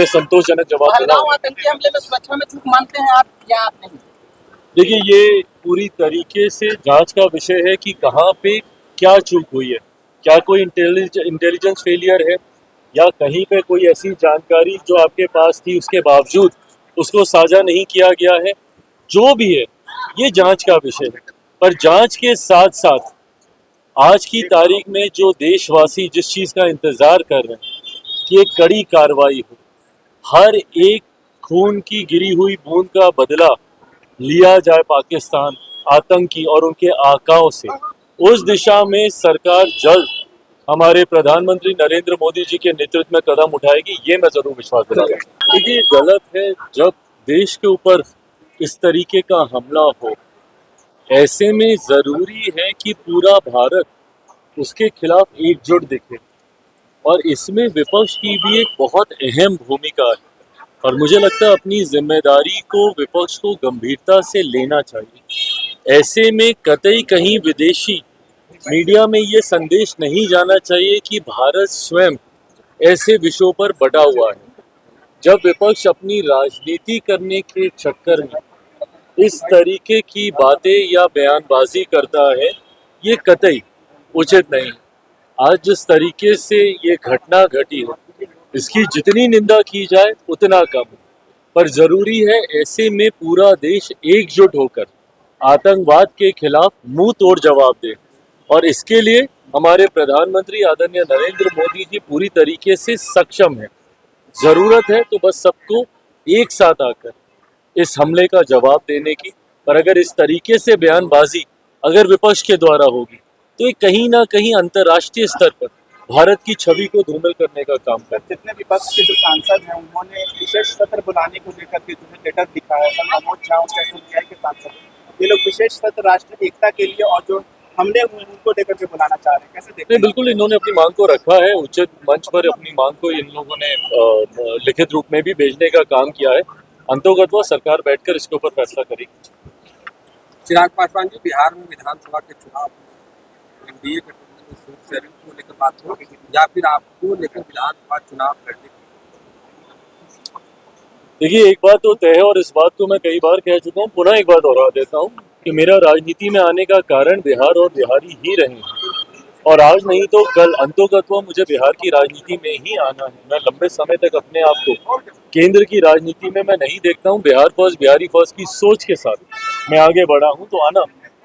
संतोषजनक जवाब देना। पहलगांव आतंकी हमले में सुरक्षा में चूक मानते हैं आप या आप नहीं? देखिए, ये पूरी तरीके से जांच का विषय है कि कहाँ पे क्या चूक हुई है। क्या कोई इंटेलिजेंस फेलियर है या कहीं पे कोई ऐसी जानकारी जो आपके पास थी उसके बावजूद उसको साझा नहीं किया गया है। जो भी है ये जांच का विषय है। पर जांच के साथ साथ आज की तारीख में जो देशवासी जिस चीज़ का इंतज़ार कर रहे हैं कि एक कड़ी कार्रवाई हो, हर एक खून की गिरी हुई बूंद का बदला लिया जाए पाकिस्तान आतंकी और उनके आकाओं से, उस दिशा में सरकार जल्द हमारे प्रधानमंत्री नरेंद्र मोदी जी के नेतृत्व में कदम उठाएगी, ये मैं जरूर विश्वास दिलाता हूँ। क्योंकि गलत है जब देश के ऊपर इस तरीके का हमला हो। ऐसे में जरूरी है कि पूरा भारत उसके खिलाफ एकजुट दिखे और इसमें विपक्ष की भी एक बहुत अहम भूमिका है और मुझे लगता है अपनी जिम्मेदारी को विपक्ष को गंभीरता से लेना चाहिए। ऐसे में कतई कहीं विदेशी मीडिया में ये संदेश नहीं जाना चाहिए कि भारत स्वयं ऐसे विषयों पर बटा हुआ है। जब विपक्ष अपनी राजनीति करने के चक्कर में इस तरीके की बातें या बयानबाजी करता है, ये कतई उचित नहीं। आज जिस तरीके से ये घटना घटी है इसकी जितनी निंदा की जाए उतना कम है। पर जरूरी है ऐसे में पूरा देश एकजुट होकर आतंकवाद के खिलाफ मुंह तोड़ जवाब दे और इसके लिए हमारे प्रधानमंत्री आदरणीय नरेंद्र मोदी जी पूरी तरीके से सक्षम है। जरूरत है तो बस सबको एक साथ आकर इस हमले का जवाब देने की। पर अगर इस तरीके से बयानबाजी अगर विपक्ष के द्वारा होगी तो ये कहीं ना कहीं अंतर्राष्ट्रीय स्तर पर भारत की छवि को धूमिल करने का काम करता है। जितने विपक्ष के जो सांसद हैं उन्होंने विशेष सत्र बुलाने को लेकर के तुम्हें लेटर दिखा है। सर मनोज झा और एसएफआई के सांसद ये लोग विशेष सत्र राष्ट्र एकता के लिए और जो हमले हुए हैं उनको लेकर के बुलाना चाह रहे हैं, कैसे देखते हैं? बिल्कुल, इन्होंने अपनी मांग को रखा है उचित मंच पर। अपनी मांग को इन लोगों ने लिखित रूप में भी भेजने का काम किया है। अंतोगत्वा सरकार बैठकर इसके ऊपर फैसला करेगी। चिराग पासवान जी, बिहार में विधानसभा के चुनाव एनडीए गठबंधन में सीट शेयरिंग को लेकर बात होगी या फिर आपको लेकर विधानसभा चुनाव लड़ने की? देखिए, एक बात तो तय है और इस बात को मैं कई बार कह चुका हूँ, पुनः एक बार दोहरा देता हूँ कि मेरा राजनीति में आने का कारण बिहार और बिहारी ही रहे हैं और आज नहीं तो कल अंतोगत्वा मुझे बिहार की राजनीति में ही आना है। मैं लंबे समय तक अपने आप को केंद्र की राजनीति में मैं नहीं देखता हूँ। बिहार फर्स्ट बिहारी फर्स्ट की सोच के साथ मैं आगे बढ़ा हूँ, तो आना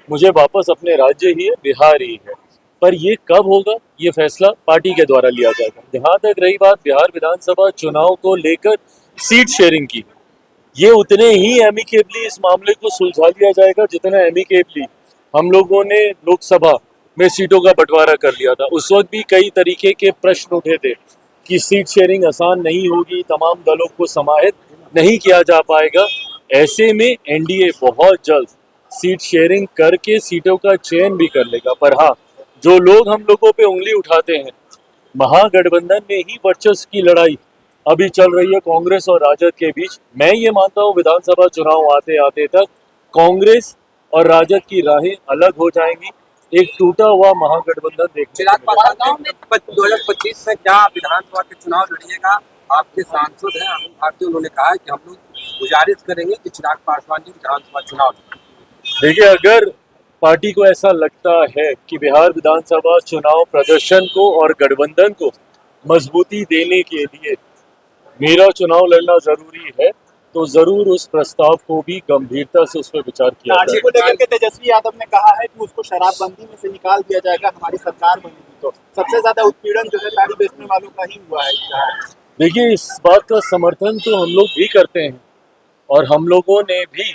मुझे वापस अपने राज्य ही है, बिहार ही है। पर ये कब होगा ये फैसला पार्टी के द्वारा लिया जाएगा। जहाँ तक रही बात बिहार विधानसभा चुनाव को लेकर सीट शेयरिंग की, ये उतने ही एमिकेबली इस मामले को सुलझा लिया जाएगा जितना एमिकेबली हम लोगों ने लोकसभा में सीटों का बंटवारा कर लिया था। उस वक्त भी कई तरीके के प्रश्न उठे थे कि सीट शेयरिंग आसान नहीं होगी, तमाम दलों को समाहित नहीं किया जा पाएगा। ऐसे में एनडीए बहुत जल्द सीट शेयरिंग करके सीटों का चयन भी कर लेगा। पर हाँ, जो लोग हम लोगों पे उंगली उठाते हैं, महागठबंधन में ही वर्चस्व की लड़ाई अभी चल रही है कांग्रेस और राजद के बीच। मैं ये मानता हूँ विधानसभा चुनाव आते आते तक कांग्रेस और राजद की राहें अलग हो जाएंगी। एक टूटा हुआ महागठबंधन देखने चिराग पासवान में 2025 में क्या विधानसभा के चुनाव लड़िएगा? आपके सांसद हैं अरुण भारती, उन्होंने कहा है कि हम लोग गुजारिश करेंगे कि चिराग पासवान जी विधानसभा चुनाव। देखिए, अगर पार्टी को ऐसा लगता है कि बिहार विधानसभा चुनाव प्रदर्शन को और गठबंधन को मजबूती देने के लिए मेरा चुनाव लड़ना जरूरी है, तो जरूर उस प्रस्ताव को भी गंभीरता से उस पर विचार किया नाची को लेकर के तेजस्वी यादव ने कहा है कि उसको शराबबंदी में से निकाल दिया जाएगा हमारी सरकार बनेगी तो। सबसे ज्यादा उत्पीड़न जो है ताड़ी बेचने वालों का ही हुआ है। देखिए, इस बात का समर्थन तो हम लोग भी करते हैं और हम लोगों ने भी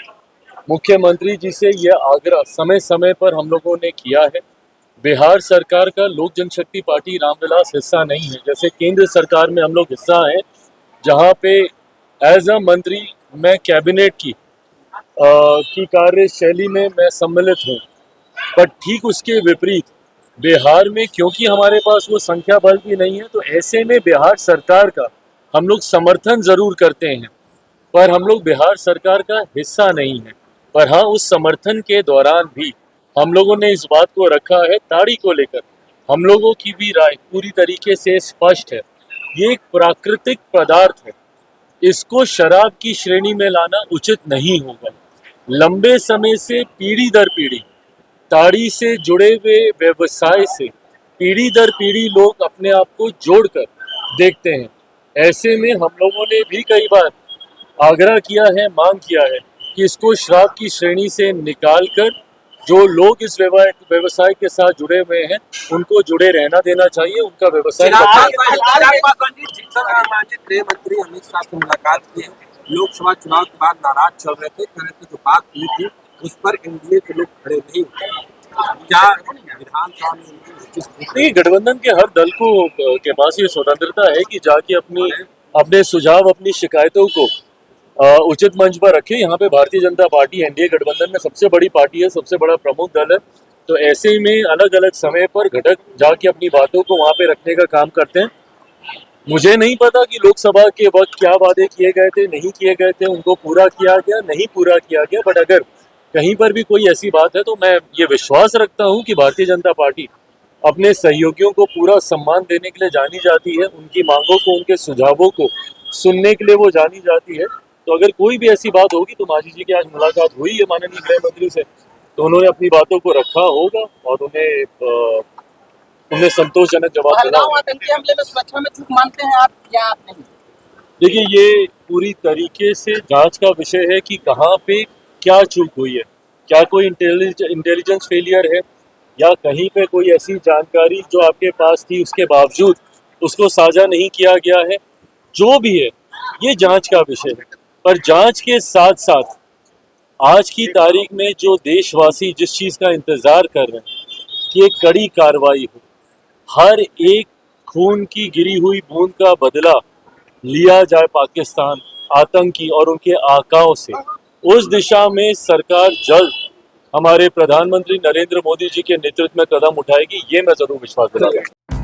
मुख्यमंत्री जी से यह आग्रह समय समय पर हम लोगों ने किया है। बिहार सरकार का लोक जनशक्ति पार्टी रामविलास हिस्सा नहीं है। जैसे केंद्र सरकार में हम लोग हिस्सा हैं, जहाँ पे एज अ मंत्री मैं कैबिनेट की कार्यशैली में मैं सम्मिलित हूँ। पर ठीक उसके विपरीत बिहार में क्योंकि हमारे पास वो संख्या बल भी नहीं है, तो ऐसे में बिहार सरकार का हम लोग समर्थन जरूर करते हैं, पर हम लोग बिहार सरकार का हिस्सा नहीं है। पर हाँ, उस समर्थन के दौरान भी हम लोगों ने इस बात को रखा है, ताड़ी को लेकर हम लोगों की भी राय पूरी तरीके से स्पष्ट है। ये एक प्राकृतिक पदार्थ है इसको शराब की श्रेणी में लाना उचित नहीं होगा। लंबे समय से पीढ़ी दर पीढ़ी ताड़ी से जुड़े हुए व्यवसाय से पीढ़ी दर पीढ़ी लोग अपने आप को जोड़कर देखते हैं। ऐसे में हम लोगों ने भी कई बार आग्रह किया है, मांग किया है कि इसको शराब की श्रेणी से निकालकर जो लोग इस व्यवसाय के साथ जुड़े हुए हैं उनको जुड़े रहना देना चाहिए, उनका व्यवसाय चिराग करना- पासवान जी, जीतन जी गृह मंत्री अमित शाह से मुलाकात की है। लोकसभा चुनाव के बाद नाराज चल रहे थे, कह रहे थे जो बात हुई थी उस पर एनडीए के लोग खड़े नहीं हुए। क्या विधानसभा में उनकी उचित नहीं, गठबंधन के हर दल के पास ये स्वतंत्रता है कि जाके अपने सुझाव, अपनी शिकायतों को उचित मंच पर रखें। यहाँ पे भारतीय जनता पार्टी एनडीए गठबंधन में सबसे बड़ी पार्टी है, सबसे बड़ा प्रमुख दल है, तो ऐसे में अलग अलग समय पर घटक जाके अपनी बातों को वहाँ पे रखने का काम करते हैं। मुझे नहीं पता कि लोकसभा के वक्त क्या वादे किए गए थे, नहीं किए गए थे, उनको पूरा किया गया, नहीं पूरा किया गया, बट अगर कहीं पर भी कोई ऐसी बात है तो मैं ये विश्वास रखता हूँ कि भारतीय जनता पार्टी अपने सहयोगियों को पूरा सम्मान देने के लिए जानी जाती है, उनकी मांगों को, उनके सुझावों को सुनने के लिए वो जानी जाती है। तो अगर कोई भी ऐसी बात होगी तो मांझी जी की आज मुलाकात हुई है माननीय गृह मंत्री से, तो उन्होंने अपनी बातों को रखा होगा और उन्हें संतोषजनक जवाब मिला पहलगांव होगा। आतंकी हमले में सुरक्षा में चूक मानते हैं आप या आप नहीं? देखिए, ये पूरी तरीके से जांच का विषय है कि कहाँ पे क्या चूक हुई है, क्या कोई इंटेलिजेंस फेलियर है या कहीं पे कोई ऐसी जानकारी जो आपके पास थी उसके बावजूद उसको साझा नहीं किया गया है। जो भी है ये जांच का विषय है, पर जांच के साथ साथ आज की तारीख में जो देशवासी जिस चीज़ का इंतज़ार कर रहे हैं कि एक कड़ी कार्रवाई हो, हर एक खून की गिरी हुई बूंद का बदला लिया जाए पाकिस्तान आतंकी और उनके आकाओं से, उस दिशा में सरकार जल्द हमारे प्रधानमंत्री नरेंद्र मोदी जी के नेतृत्व में कदम उठाएगी, ये मैं जरूर विश्वास दिलाता हूं।